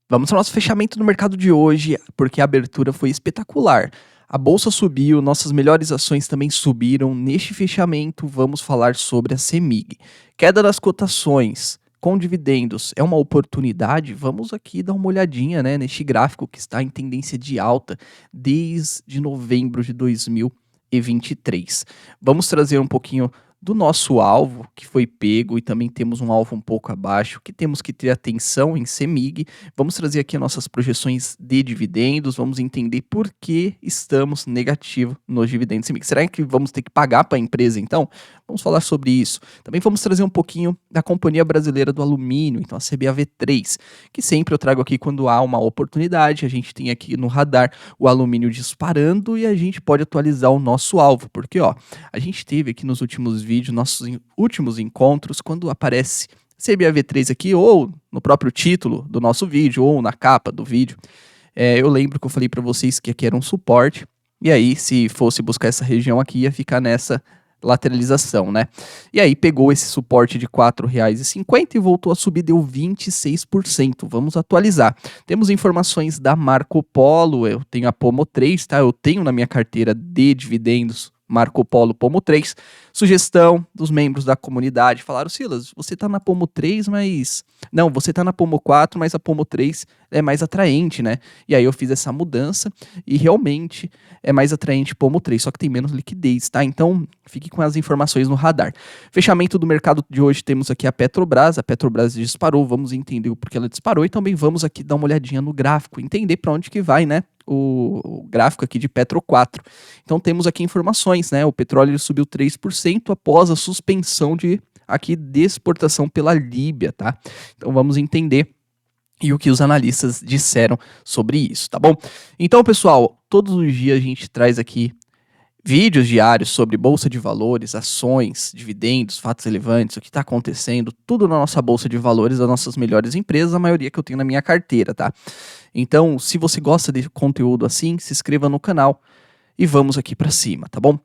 Vamos ao nosso fechamento no mercado de hoje, porque a abertura foi espetacular. A bolsa subiu, nossas melhores ações também subiram. Neste fechamento, vamos falar sobre a CEMIG. Queda das cotações com dividendos é uma oportunidade? Vamos aqui dar uma olhadinha, neste gráfico que está em tendência de alta desde novembro de 2023. Vamos trazer um pouquinho do nosso alvo que foi pego e também temos um alvo um pouco abaixo que temos que ter atenção em CEMIG. Vamos trazer aqui nossas projeções de dividendos, vamos entender por que estamos negativo nos dividendos CEMIG. Será que vamos ter que pagar para a empresa então? Vamos falar sobre isso. Também vamos trazer um pouquinho da Companhia Brasileira do Alumínio, então a CBAV3, que sempre eu trago aqui quando há uma oportunidade. A gente tem aqui no radar o alumínio disparando e a gente pode atualizar o nosso alvo, porque a gente teve aqui nos últimos vídeos, nossos últimos encontros, quando aparece CBAV3 aqui, ou no próprio título do nosso vídeo, ou na capa do vídeo, eu lembro que eu falei para vocês que aqui era um suporte, e aí se fosse buscar essa região aqui, ia ficar nessa lateralização, né? E aí pegou esse suporte de R$ 4,50 e voltou a subir, deu 26%. Vamos atualizar. Temos informações da Marco Polo, eu tenho a Pomo 3, tá? Eu tenho na minha carteira de dividendos Marco Polo Pomo 3, sugestão dos membros da comunidade, falaram: Silas, você tá na Pomo 3, mas... Não, você tá na Pomo 4, mas a Pomo 3 é mais atraente, né? E aí eu fiz essa mudança e realmente é mais atraente Pomo 3, só que tem menos liquidez, tá? Então, fique com as informações no radar. Fechamento do mercado de hoje, temos aqui a Petrobras disparou, vamos entender o porquê ela disparou e também vamos aqui dar uma olhadinha no gráfico, entender para onde que vai, né? O gráfico aqui de Petro 4. Então temos aqui informações, né? O petróleo subiu 3% após a suspensão de exportação pela Líbia, tá? Então vamos entender e o que os analistas disseram sobre isso, tá bom? Então, pessoal, todos os dias a gente traz aqui vídeos diários sobre bolsa de valores, ações, dividendos, fatos relevantes, o que está acontecendo, tudo na nossa bolsa de valores das nossas melhores empresas, a maioria que eu tenho na minha carteira, tá? Então, se você gosta de conteúdo assim, se inscreva no canal e vamos aqui para cima, tá bom?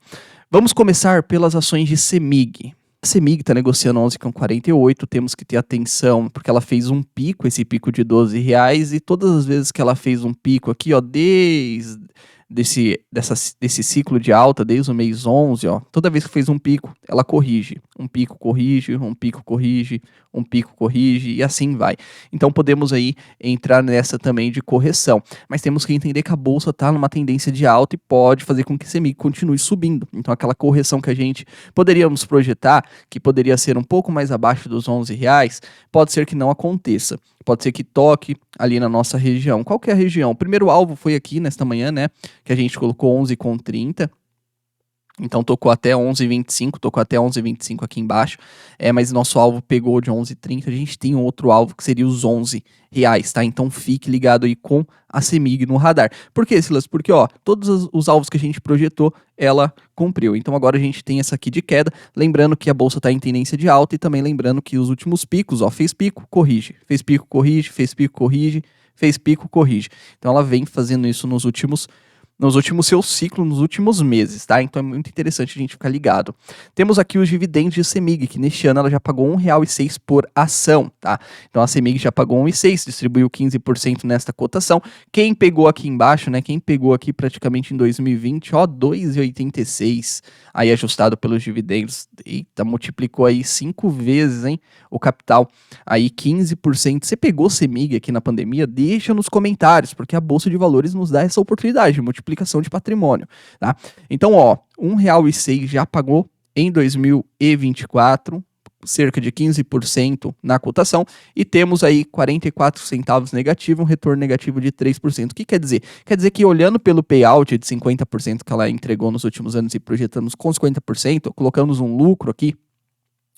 Vamos começar pelas ações de CEMIG. A CEMIG está negociando 11,48, temos que ter atenção, porque ela fez um pico, esse pico de R$ 12, e todas as vezes que ela fez um pico aqui, desde desse ciclo de alta, desde o mês 11, toda vez que fez um pico, ela corrige. Um pico corrige, um pico corrige, um pico corrige, e assim vai. Então podemos aí entrar nessa também de correção. Mas temos que entender que a bolsa está numa tendência de alta e pode fazer com que o CEMIG continue subindo. Então aquela correção que a gente poderíamos projetar, que poderia ser um pouco mais abaixo dos R$ 11, pode ser que não aconteça. Pode ser que toque ali na nossa região. Qual que é a região? O primeiro alvo foi aqui nesta manhã, né? Que a gente colocou 11,30. Então tocou até 11,25, tocou até 11,25 aqui embaixo, mas nosso alvo pegou de 11,30, a gente tem um outro alvo que seria os R$ 11, tá? Então fique ligado aí com a CEMIG no radar. Por que, Silas? Porque, todos os alvos que a gente projetou, ela cumpriu. Então agora a gente tem essa aqui de queda, lembrando que a bolsa está em tendência de alta e também lembrando que os últimos picos, fez pico, corrige, fez pico, corrige, fez pico, corrige, fez pico, corrige. Então ela vem fazendo isso nos últimos seu ciclo, nos últimos meses, tá? Então é muito interessante a gente ficar ligado. Temos aqui os dividendos de CEMIG, que neste ano ela já pagou R$ 1,06 por ação, tá? Então a CEMIG já pagou R$ 1,06, distribuiu 15% nesta cotação. Quem pegou aqui embaixo, né? Quem pegou aqui praticamente em 2020, R$ 2,86, aí ajustado pelos dividendos. Eita, multiplicou aí 5 vezes, hein? O capital, aí 15%. Você pegou CEMIG aqui na pandemia? Deixa nos comentários, porque a Bolsa de Valores nos dá essa oportunidade de multiplicação de patrimônio, tá? Então, R$ 1,06 já pagou em 2024, cerca de 15% na cotação, e temos aí 44 centavos negativo, um retorno negativo de 3%. O que quer dizer? Quer dizer que olhando pelo payout de 50% que ela entregou nos últimos anos e projetamos com 50%, colocamos um lucro aqui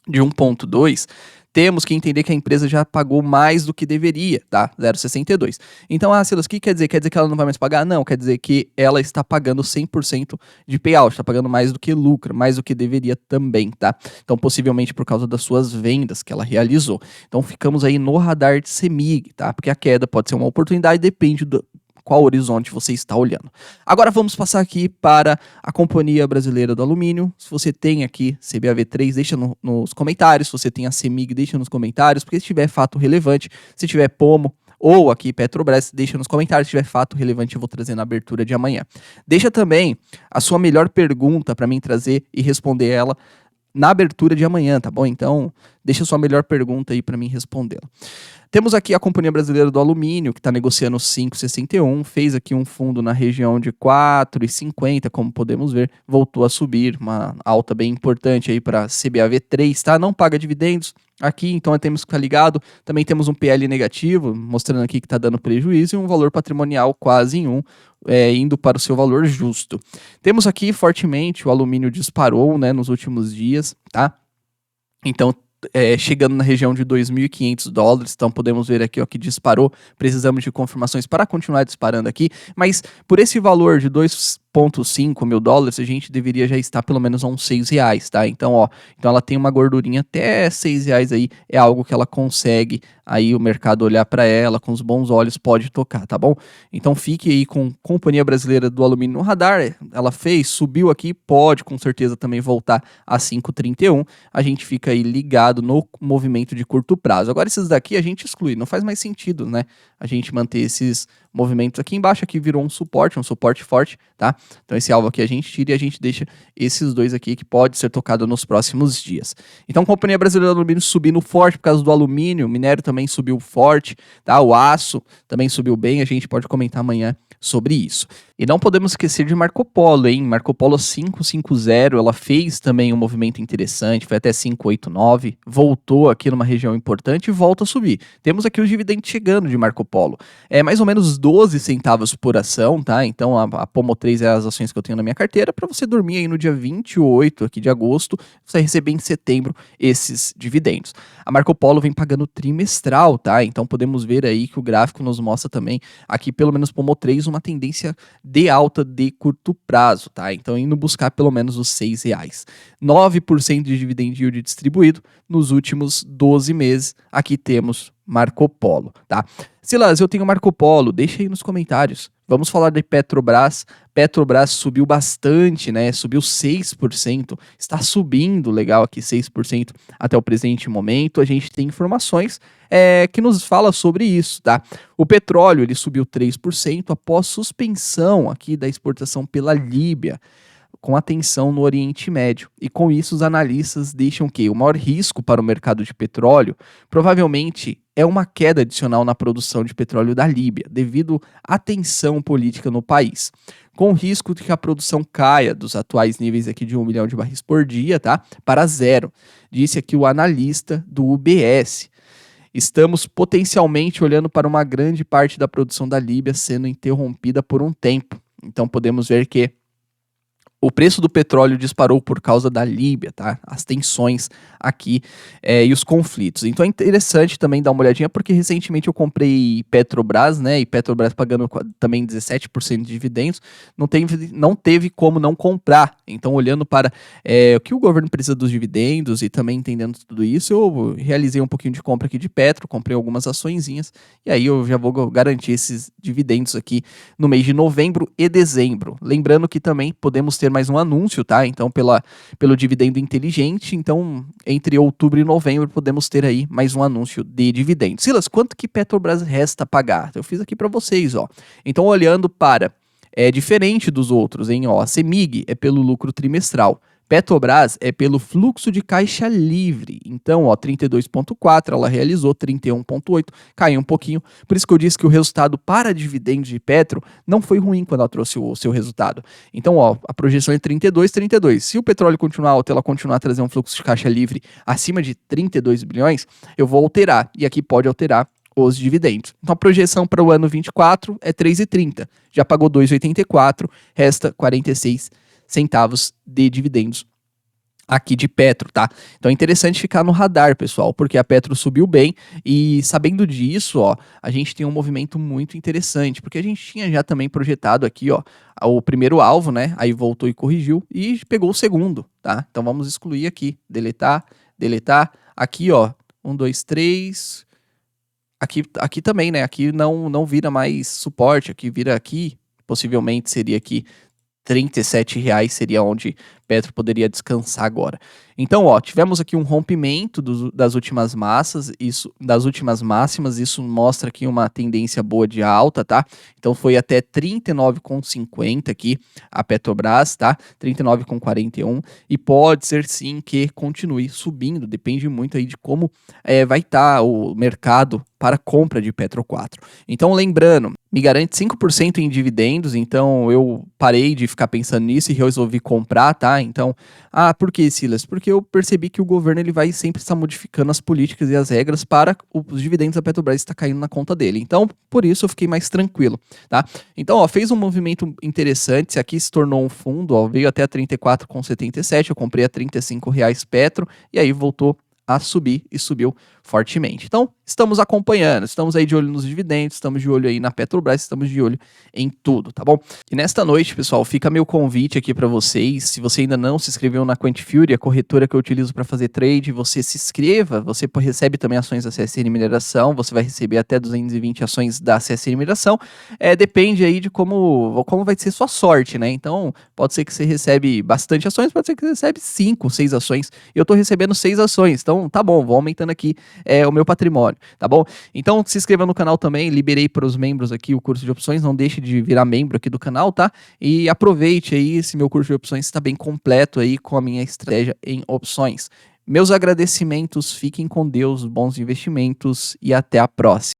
de 1,2, temos que entender que a empresa já pagou mais do que deveria, tá? 0,62. Então, Silas, o que quer dizer? Quer dizer que ela não vai mais pagar? Não, quer dizer que ela está pagando 100% de payout, está pagando mais do que lucro, mais do que deveria também, tá? Então, possivelmente por causa das suas vendas que ela realizou. Então, ficamos aí no radar de CEMIG, tá? Porque a queda pode ser uma oportunidade, depende do qual horizonte você está olhando. Agora vamos passar aqui para a Companhia Brasileira do Alumínio. Se você tem aqui CBAV3, deixa nos comentários. Se você tem a CEMIG, deixa nos comentários, porque se tiver fato relevante, se tiver Pomo ou aqui Petrobras, deixa nos comentários, se tiver fato relevante eu vou trazer na abertura de amanhã. Deixa também a sua melhor pergunta para mim trazer e responder ela na abertura de amanhã, tá bom? Então, deixa a sua melhor pergunta aí para mim respondê-la. Temos aqui a Companhia Brasileira do Alumínio, que está negociando 5,61, fez aqui um fundo na região de 4,50, como podemos ver, voltou a subir, uma alta bem importante aí para CBAV3, tá? Não paga dividendos aqui, então temos que ficar ligado. Também temos um PL negativo, mostrando aqui que está dando prejuízo, e um valor patrimonial quase em 1, indo para o seu valor justo. Temos aqui fortemente, o alumínio disparou, né, nos últimos dias, tá? Então, chegando na região de $2.500, então podemos ver aqui ó, que disparou, precisamos de confirmações para continuar disparando aqui, mas por esse valor de $2.5 mil, a gente deveria já estar pelo menos a uns R$6, tá? Então, ó, então ela tem uma gordurinha até R$6 aí, é algo que ela consegue, aí o mercado olhar para ela com os bons olhos, pode tocar, tá bom? Então fique aí com Companhia Brasileira do Alumínio no radar, ela fez, subiu aqui, pode com certeza também voltar a 5,31, a gente fica aí ligado no movimento de curto prazo. Agora esses daqui a gente exclui, não faz mais sentido, né? A gente manter esses movimentos aqui embaixo, aqui virou um suporte forte, tá? Então esse alvo aqui a gente tira e a gente deixa esses dois aqui que pode ser tocado nos próximos dias. Então Companhia Brasileira do Alumínio subindo forte por causa do alumínio, o minério também subiu forte, tá? O aço também subiu bem, a gente pode comentar amanhã sobre isso. E não podemos esquecer de Marco Polo, hein? Marco Polo 550, ela fez também um movimento interessante, foi até 589, voltou aqui numa região importante e volta a subir. Temos aqui os dividendos chegando de Marco Polo. É mais ou menos 12 centavos por ação, tá? Então a Pomo 3 é as ações que eu tenho na minha carteira para você dormir aí no dia 28 aqui de agosto, você receber em setembro esses dividendos. A Marco Polo vem pagando trimestral, tá? Então podemos ver aí que o gráfico nos mostra também aqui pelo menos Pomo 3 uma tendência de alta de curto prazo, tá? Então indo buscar pelo menos os R$6. 9% de dividend yield distribuído nos últimos 12 meses. Aqui temos Marco Polo, tá? Silas, eu tenho Marco Polo, deixa aí nos comentários. Vamos falar de Petrobras. Petrobras subiu bastante, né? Subiu 6%. Está subindo legal aqui 6% até o presente momento. A gente tem informações que nos fala sobre isso, tá? O petróleo ele subiu 3% após suspensão aqui da exportação pela Líbia, com atenção no Oriente Médio. E com isso os analistas deixam que o maior risco para o mercado de petróleo provavelmente é uma queda adicional na produção de petróleo da Líbia, devido à tensão política no país, com o risco de que a produção caia dos atuais níveis aqui de 1 milhão de barris por dia, tá, para 0, disse aqui o analista do UBS. Estamos potencialmente olhando para uma grande parte da produção da Líbia sendo interrompida por um tempo. Então podemos ver que o preço do petróleo disparou por causa da Líbia, tá? As tensões aqui e os conflitos. Então é interessante também dar uma olhadinha, porque recentemente eu comprei Petrobras, né? E Petrobras pagando também 17% de dividendos, não teve como não comprar. Então, olhando para o que o governo precisa dos dividendos e também entendendo tudo isso, eu realizei um pouquinho de compra aqui de Petro, comprei algumas açõezinhas, e aí eu já vou garantir esses dividendos aqui no mês de novembro e dezembro. Lembrando que também podemos ter mais um anúncio, tá? Então, pelo dividendo inteligente, então, entre outubro e novembro, podemos ter aí mais um anúncio de dividendos. Silas, quanto que Petrobras resta pagar? Eu fiz aqui para vocês, ó. Então, olhando para, diferente dos outros, hein? Ó, a CEMIG é pelo lucro trimestral. Petrobras é pelo fluxo de caixa livre. Então, ó, 32,4, ela realizou 31,8, caiu um pouquinho. Por isso que eu disse que o resultado para dividendos de Petro não foi ruim quando ela trouxe o seu resultado. Então, ó, a projeção é 32. Se o petróleo continuar alto, ela continuar a trazer um fluxo de caixa livre acima de 32 bilhões, eu vou alterar. E aqui pode alterar os dividendos. Então a projeção para o ano 24 é 3,30. Já pagou 2,84, resta 46 centavos de dividendos aqui de Petro, tá? Então é interessante ficar no radar, pessoal, porque a Petro subiu bem e sabendo disso, ó, a gente tem um movimento muito interessante, porque a gente tinha já também projetado aqui, ó, o primeiro alvo, né? Aí voltou e corrigiu e pegou o segundo, tá? Então vamos excluir aqui, deletar, aqui, ó, 1, 2, 3, aqui também, né? Aqui não vira mais suporte, aqui vira aqui, possivelmente seria aqui R$37 seria onde Petro poderia descansar agora. Então, ó, tivemos aqui um rompimento das últimas das últimas máximas, isso mostra aqui uma tendência boa de alta, tá? Então foi até 39,50 aqui a Petrobras, tá? 39,41 e pode ser sim que continue subindo, depende muito aí de como vai estar o mercado para compra de Petro 4. Então, lembrando, me garante 5% em dividendos, então eu parei de ficar pensando nisso e resolvi comprar, tá? Então, por que, Silas? Porque eu percebi que o governo ele vai sempre estar modificando as políticas e as regras para os dividendos da Petrobras estar caindo na conta dele. Então, por isso eu fiquei mais tranquilo, tá? Então, ó, fez um movimento interessante, aqui se tornou um fundo, ó, veio até a 34,77, eu comprei a R$ 35 Petro e aí voltou a subir e subiu fortemente. Então, estamos acompanhando, estamos aí de olho nos dividendos, estamos de olho aí na Petrobras, estamos de olho em tudo, tá bom? E nesta noite, pessoal, fica meu convite aqui para vocês, se você ainda não se inscreveu na Quantifury, a corretora que eu utilizo para fazer trade, você se inscreva, você recebe também ações da CSN Mineração, você vai receber até 220 ações da CSN Mineração, depende aí de como vai ser sua sorte, né? Então, pode ser que você recebe bastante ações, pode ser que você recebe 5, 6 ações, eu tô recebendo 6 ações, então tá bom, vou aumentando aqui o meu patrimônio, tá bom? Então se inscreva no canal também, liberei para os membros aqui o curso de opções, não deixe de virar membro aqui do canal, tá? E aproveite aí, esse meu curso de opções está bem completo aí com a minha estratégia em opções. Meus agradecimentos, fiquem com Deus, bons investimentos e até a próxima.